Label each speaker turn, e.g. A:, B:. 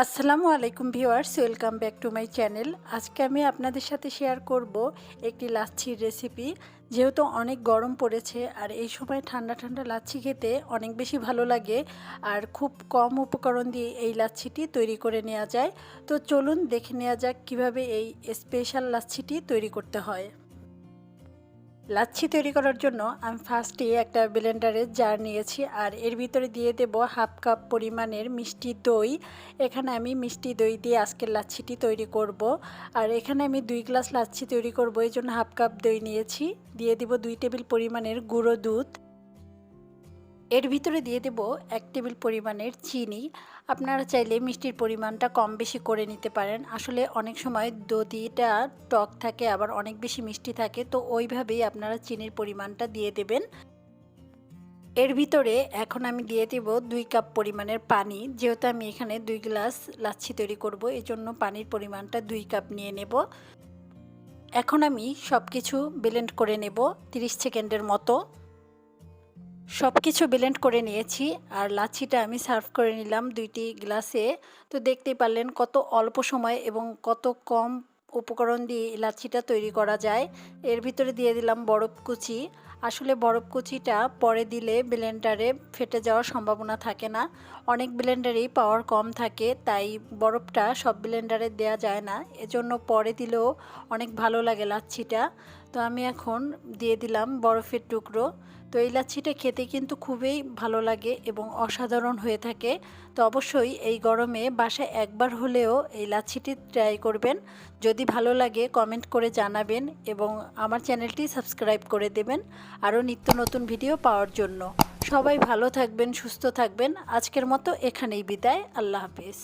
A: আসসালামু আলাইকুম viewers, welcome back to my channel. আজকে আমি আপনাদের সাথে শেয়ার করব একটি লাচ্ছির রেসিপি। যেহেতু অনেক গরম পড়েছে আর এই সময় ঠান্ডা ঠান্ডা লাচ্ছি খেতে অনেক বেশি ভালো লাগে, আর খুব কম উপকরণ দিয়ে এই লাচ্ছিটি তৈরি করে নেওয়া যায়। তো চলুন দেখে নেওয়া যাক কীভাবে এই স্পেশাল লাচ্ছিটি তৈরি করতে হয়। লাচ্ছি তৈরি করার জন্য আমি ফার্স্টে একটা ব্লেন্ডারের জার নিয়েছি, আর এর ভিতরে দিয়ে দেব হাফ কাপ পরিমাণের মিষ্টি দই। এখানে আমি মিষ্টি দই দিয়ে আজকের লাচ্ছিটি তৈরি করব। আর এখানে আমি 2 গ্লাস লাচ্ছি তৈরি করব, এই জন্য হাফ কাপ দই নিয়েছি। দিয়ে দিব 2 টেবিল পরিমাণের গুঁড়ো দুধ। এর ভিতরে দিয়ে দেব 1 টেবিল পরিমাণের চিনি। আপনারা চাইলে মিষ্টির পরিমাণটা কম বেশি করে নিতে পারেন। আসলে অনেক সময় দধিটা টক থাকে, আবার অনেক বেশি মিষ্টি থাকে, তো ওইভাবেই আপনারা চিনির পরিমাণটা দিয়ে দেবেন। এর ভিতরে এখন আমি দিয়ে দেব 2 কাপ পরিমাণের পানি। যেহেতু আমি এখানে 2 গ্লাস লাচ্ছি তৈরি করব, এই জন্য পানির পরিমাণটা 2 কাপ নিয়ে নেব। এখন আমি সব কিছু ব্লেন্ড করে নেব 30 সেকেন্ডের মতো। সব কিছু ব্লেন্ড করে নিয়েছি, আর লাচ্ছিটা আমি সার্ভ করে নিলাম 2টি গ্লাসে। তো দেখতেই পারলেন কত অল্প সময় এবং কত কম উপকরণ দিয়ে লাচ্ছিটা তৈরি করা যায়। এর ভিতরে দিয়ে দিলাম বরফ কুচি। আসলে বরফ কুচিটা পরে দিলে ব্লেন্ডারে ফেটে যাওয়ার সম্ভাবনা থাকে না, অনেক ব্লেন্ডারেই পাওয়ার কম থাকে, তাই বরফটা সব ব্লেন্ডারে দেওয়া যায় না, এজন্য পরে দিলেও অনেক ভালো লাগে লাচ্ছিটা। তো আমি এখন দিয়ে দিলাম বরফের টুকরো। তো এই লাচ্ছিটা খেতে কিন্তু খুবই ভালো লাগে এবং অসাধারণ হয়ে থাকে। তো অবশ্যই এই গরমে বাসায় একবার হলেও এই লাচ্ছিটি ট্রাই করবেন। যদি ভালো লাগে কমেন্ট করে জানাবেন এবং আমার চ্যানেলটি সাবস্ক্রাইব করে দেবেন আরও নিত্য নতুন ভিডিও পাওয়ার জন্য। সবাই ভালো থাকবেন, সুস্থ থাকবেন। আজকের মতো এখানেই বিদায়। আল্লাহ হাফেজ।